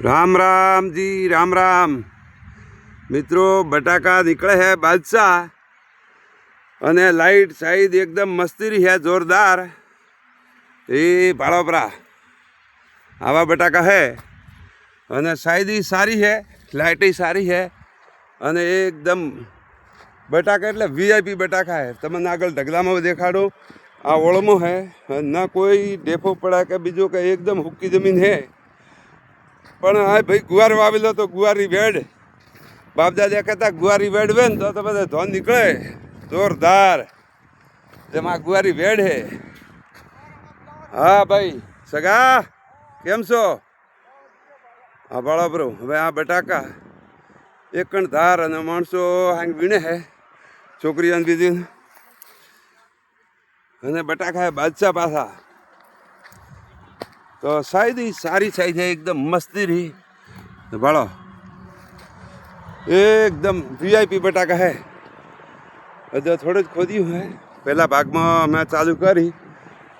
राम राम जी राम राम मित्रों। बटाका निकले है बादशाह अने लाइट साइड एकदम मस्ती रही है जोरदार। ये भाड़ोपरा आवा बटाका है अने साइड ही सारी है, लाइट ही सारी है अने एकदम बटाका एटले वीआईपी बटाका है। तमने आगळ ढगलामां देखाडो आ ओळमो है, ना कोई डेफो पड़ा के बीजो के एकदम हुक्की जमीन है। पण हाँ भाई गुवार वावेलो तो गुवारी वेड बापदादा कहता गुवारी वेड वे तो बधा धोन निकले जोरदार। जेमा गुवारी वेड है। हाँ भाई सगा केम छो? हाँ बराबर। हवे आ बटाका एक कण धार अने माणसो हांग वीणे है, छोकरीओ बीजी अने बटाका है बादशाह पासा। तो साइज ही सारी साइज है, एकदम मस्ती रही। तो भाड़ो एकदम वीआईपी बटाका है। जो थोड़े खोद्यू है, पहला भाग में मैं चालू करी,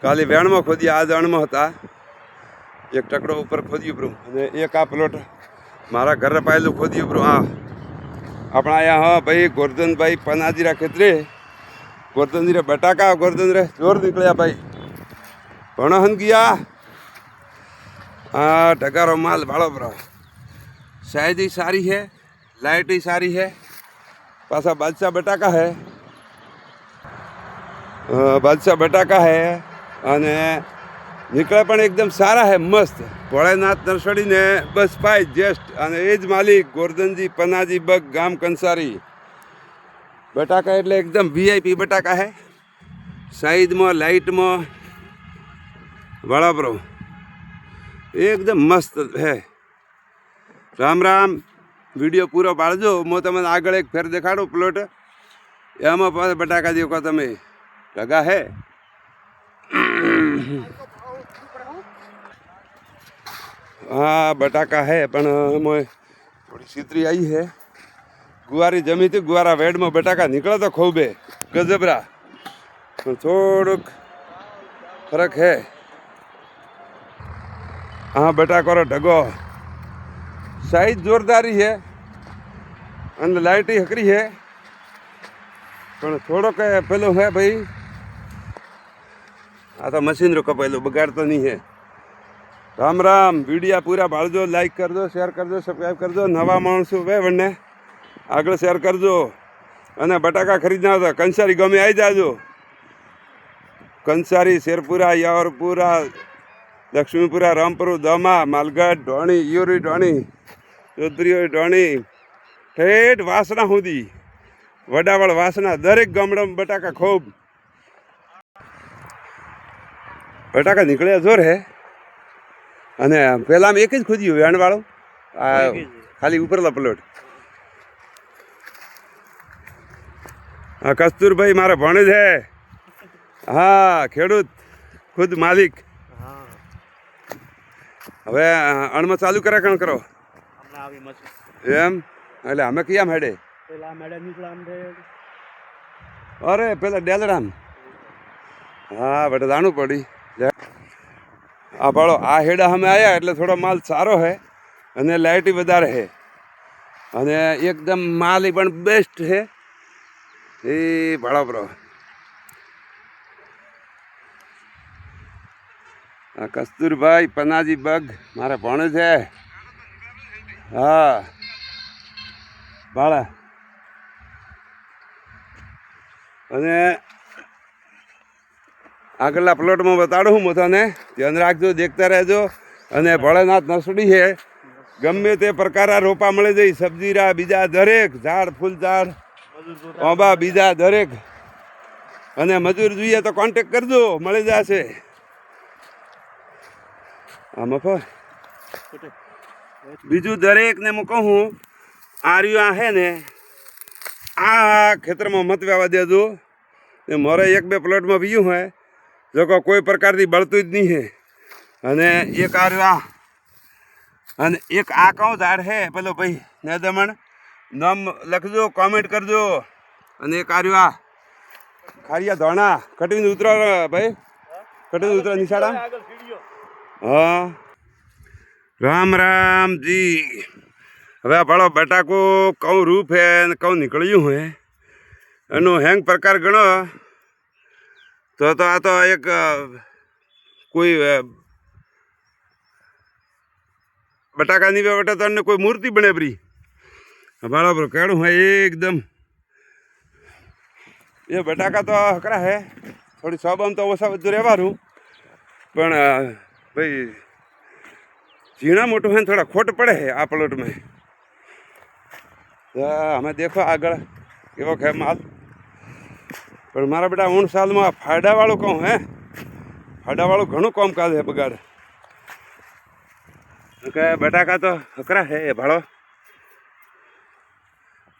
काले वेण में खोदी, आज अण में था। एक टकड़ो ऊपर खोद्यू परू अने एक आ प्लॉट मारा घर पायेलू खोद्यू परू। हाँ अपना आया हाँ भाई गोवर्धन भाई पनाजीरा खेतरे गोवर्धन जी रे बटाका गोवर्धन रे जोर निकलिया भाई भणहन गया। हाँ ढगारो माल भाड़ो भरो, साइज ही सारी है, लाइट ही सारी है। पासा बादशाह बटाका है, बादशाह बटाका है अने निकले पण एकदम सारा है, मस्त। भोळेनाथ नर्सरी ने बस पाई जेस्ट अने एज मालिक गोवर्धनजी पनाजी बग गाम कंसारी। बटाका एटले एकदम वीआईपी बटाका है, साइज में लाइट में बराबर एकदम मस्त है। राम राम। वीडियो पूरा पाड़जो। मो तमने आगळ एक फेर देखाडो प्लॉट एमां पास बटाका देखो तमे ढगा है। हाँ बटाका है पण थोड़ी सीतरी आई है। गुवारी जमी थी, गुवारा वेड में बटाका निकला तो खूबे गजबरा, थोड़ुक फर्क है। हाँ बटाको रो ढगो साइज जोरदारी है अने लाइट ही हकरी है, पण थोड़ो के पेलो है भाई। आ तो मशीन रो कपेलो बगाड़ तो नहीं है। राम राम। वीडियो पूरा भाड़जो, लाइक कर दो, शेयर कर दो, सब्सक्राइब कर दो। नवा माणसो वे वने आगळ शेयर करजो अने बटाका खरीदना तो कंसारी गमे आई जाजो। कंसारी, शेरपुरा, यावरपुरा, लक्ष्मीपुरा, रामपुर, दमा, मालगढ़, ढोणी, यूरी ढोणी, जोधपुरी ढोणी, ठेठ वासना सुधी वडावळ वासना दरेक गामडामां बटाका खूब। बटाका निकळ्या जोर है अने पहला एक ज खोद्યું વેણવાળો આ ખાલી ઉપરલા પ્લોટ। हाँ कस्तूरभाई मारा भणेज है। हाँ खेडूत खुद मालिक। હવે અણમાં ચાલુ કરે કણ કરો એમ એટલે અમે કયા મેડે અરે પેલા ડેલડામ। હા બટ જાણવું પડી। आ भाड़ो आ हेड़ा हमें आया એટલે थोड़ा माल सारो है अने लाइट ही वधारे है अने एकदम माल ही पण बेस्ट है। ए भाड़ो ब्रो आ कस्तूरभाई पनाजी बग मारे भणेज है। हाँ भाड़ा अने आगला प्लॉट में बताड़ू हूँ तने, ध्यान राखजो, देखता रहजो। अने भोळेनाथ नर्सरी है, गमे ते प्रकारा रोपा मळी जाय, सब्जीरा बीजा दरेक झाड़ फूल झाड़ ओबा बीजा दरेक। अने मजूर जोईए तो कॉन्टेक्ट करजो, मळी जाशे। आ मफो बीजू दरेक ने मु कहूँ आ रह्यो आ है ने आ खेतर में मत व्यावा देजो। मोरे एक बे प्लॉट में वीयू है जो कोई प्रकार की बळतुं ज नहीं है। अने एक आ रह्यो अने एक आ कौं झाड़ है पेलो भाई ने दमण नाम लखजो, कॉमेंट करजो। अने एक आ रह्यो आ खारिया धोणा कटिंग उतरो भाई, कटिंग उतरो निशाड़ा। हाँ राम राम जी। હવે આ ભાળો બટાકો કઉ રૂપ હે ને કઉ નીકળ્યું હે એનો હેંગ પ્રકાર ગણો તો આ તો એક કોઈ બટાકાની બેટા તો કોઈ મૂર્તિ બને પરી ભાળો પર કેળું હોય એકદમ એ બટાકા તો હકરા હે થોડી સ્વભાવ તો ઓછા બધું રહેવાનું પણ ભાઈ ઝીણા મોટું है थोड़ा खोट पड़े है आ प्लॉट में हमें देखो आगळ केवो है माल पर मारा बेटा 9 साल में फायदा वालों कहूँ है फायदा वालों घणो कामकाज है बगाड़ के बटाका तो हकरा है ये भाड़ो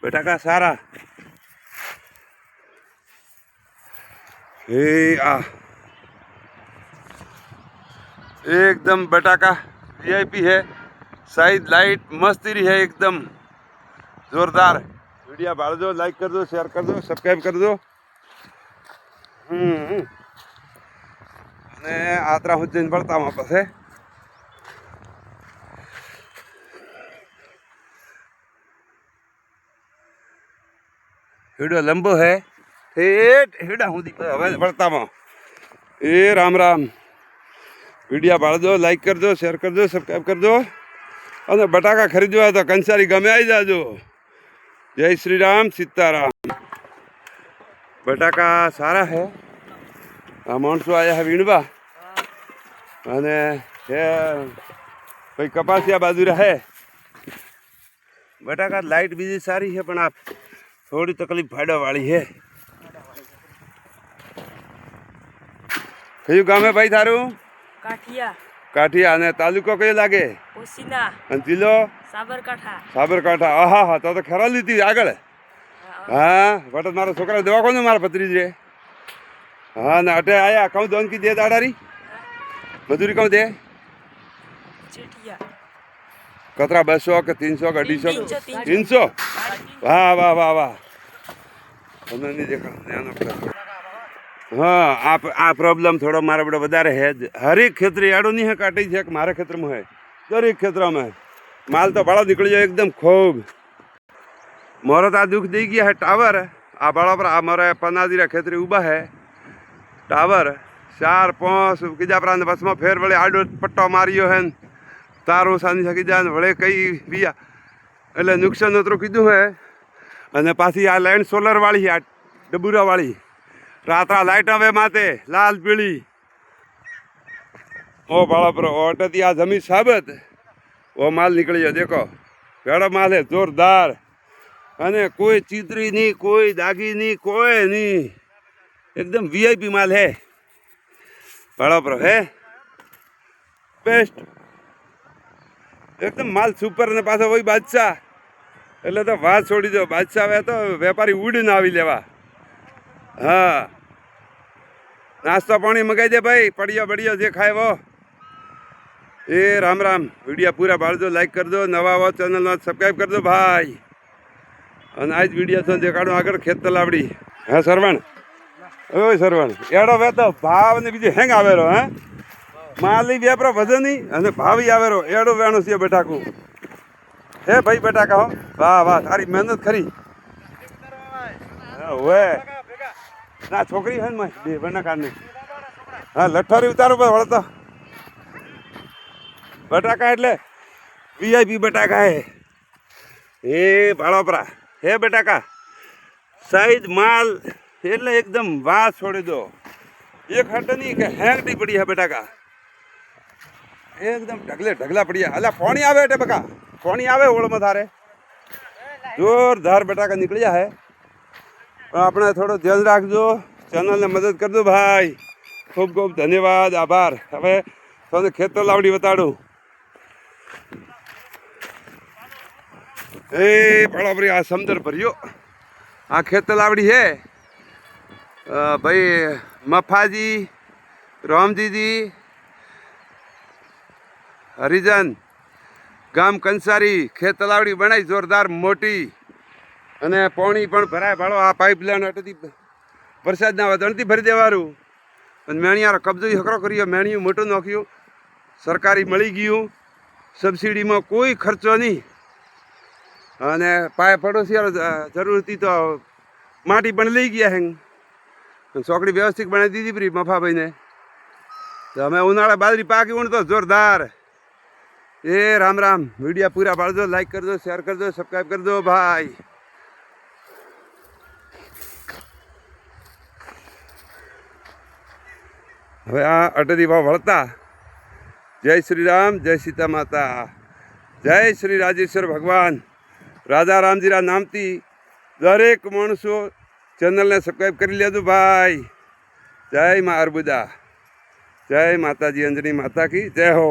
बटाका सारा ए आ एकदम बटाका वीआईपी है साइड लाइट मस्ती रही है एकदम जोरदार वीडियो बाल दो लाइक कर दो शेयर कर दो सब्सक्राइब कर दो ने आतरा हुज्जैन बढ़ता वापस है वीडियो लंबो है ठेठ हीड़ा हूँ बढ़ता ए राम राम वीडियो बाल दो लाइक कर दो शेयर कर दो सब्सक्राइब कर दो और बटाका खरीदवा तो कंसारी गमे आई जाजो जय श्री राम सीताराम बटाका सारा है आ माणसो आया है वीणवा अने भाई कपासिया बाजू है बटाका लाइट बीजी सारी है पण आप थोड़ी तकलीफ फायदा वाली है कयु गाम है भाई थारू काठिया काठिया ने तालुको कयो लागे ओसीना अन जिल्लो साबरकांठा आहा हा तो खराली थी आगळ हाँ बट मारा छोकरा दवा को मारा भत्रीज रे हाँ ने अटे आया कहूँ दोन की दे दाड़ारी मजूरी कहूँ दे चेटिया कतरा 200 के 300 के 250 300 वाह वाह वाह वाह नहीं देखा हाँ आप आ प्रॉब्लम थोड़ा मारा बड़ा વધારે है हर एक क्षेत्र याडो नहीं है काटी है मारे क्षेत्र में है दरेक क्षेत्र में माल तो बड़ा निकल जाए एकदम खूब मोरो तो दुख दे गया है टावर आ बड़ा पर हमारे पनाजीरा क्षेत्र उबा है टावर 4-5 कीजा प्रांत बस में फेर वड़े आडो पट्टो मारियो है तारो सानी सकी जान वड़े कई बिया એટલે નુકસાન તો કીધું હે અને પાછી આ લાઈન સોલર વાળી આ ડબુરા વાળી रात्रा लाइट आवे माते लाल पीली ओ बाला पर ओटती आ जमीन साबत वो माल निकली है देखो केड़ो माल है जोरदार अने कोई चितरी नहीं कोई दागी नहीं कोई नहीं एकदम वीआईपी माल है बाला पर है बेस्ट एकदम माल सुपर ने पाछो वही बादशाह એટલે તો વાત છોડી દો બાદશાહ હવે તો વેપારી ઉડીને આવી લેવા हाँ नाश्ता पानी मंगाई दे भाई पड़िया बढ़िया जे खाए वो ए राम राम वीडियो पूरा बाल दो लाइक कर दो नवा वो चैनल में सब्सक्राइब कर दो भाई और आज वीडियो तो देखाड़ो आगे खेत तलावड़ी हाँ सरवण ओ सरवण एडो वे तो भाव ने बीजे हेंग आवेरो हैं माली व्यापार वजन ही अने भाव ही आवेरो एडो वेणो से बटाकू हे भाई बटाका हो वाह वाह तारी मेहनत खरी वे ना छोकरी है मैं बे बना काने हाँ लठ्ठारी उतारो पर वळता बटाका એટલે वीआईपी बटाका है ए भाड़ोपरा हे बटाका साइज माल એટલે एकदम वास छोड़ी दो एक हट नहीं के हैंगटी पड़ी है बटाका एकदम ढगले ढगला पड़ी है अला पानी आवे એટલે બકા पानी आवे ओळ में थारे जोरदार बटाका निकलिया है अपने थोड़ा ध्यान रखो चैनल ने मदद कर दो भाई खूब खूब धन्यवाद आभार हमें थोड़े खेत तो लावड़ी बताड़ू ए बड़ा बड़ी आ समुद्र भरियो आ खेत लावड़ी है भाई मफा जी रामजी जी हरिजन गाम कंसारी खेत तलावड़ी बनाई जोरदार मोटी અને પાણી પણ ભરાય ભાળો આ પાઇપલાઇન અટતી વરસાદના વધણથી ભરી દેવાનું અને મેણિયારો કબજો હકરો કર્યો મેણિયું મોટું નાખ્યું સરકારી મળી ગયું સબસિડીમાં કોઈ ખર્ચો નહીં. અને પાય પડોશીઓ જરૂર હતી તો માટી પણ લઈ ગયા હે. ચોકડી વ્યવસ્થિત બનાવી દીધી પરી મફાભાઈને. તો અમે ઉનાળા બાજરી પાકી ઊણ તો જોરદાર. એ રામ રામ. વિડીયો પૂરા પાડજો, લાઈક કરજો, શેર કરજો, સબસ્ક્રાઈબ કરજો ભાઈ. હવે આ અટરી ભાવ વળતા. જય શ્રી રામ, જય સીતા માતા, જય શ્રી રાજેશ્વર ભગવાન. રાજા રામજીરા નામથી દરેક માણસો ચેનલને સબસ્ક્રાઈબ કરી લેજો ભાઈ. જય મા અર્બુદા, જય માતાજી અંજની માતા કી જય હો.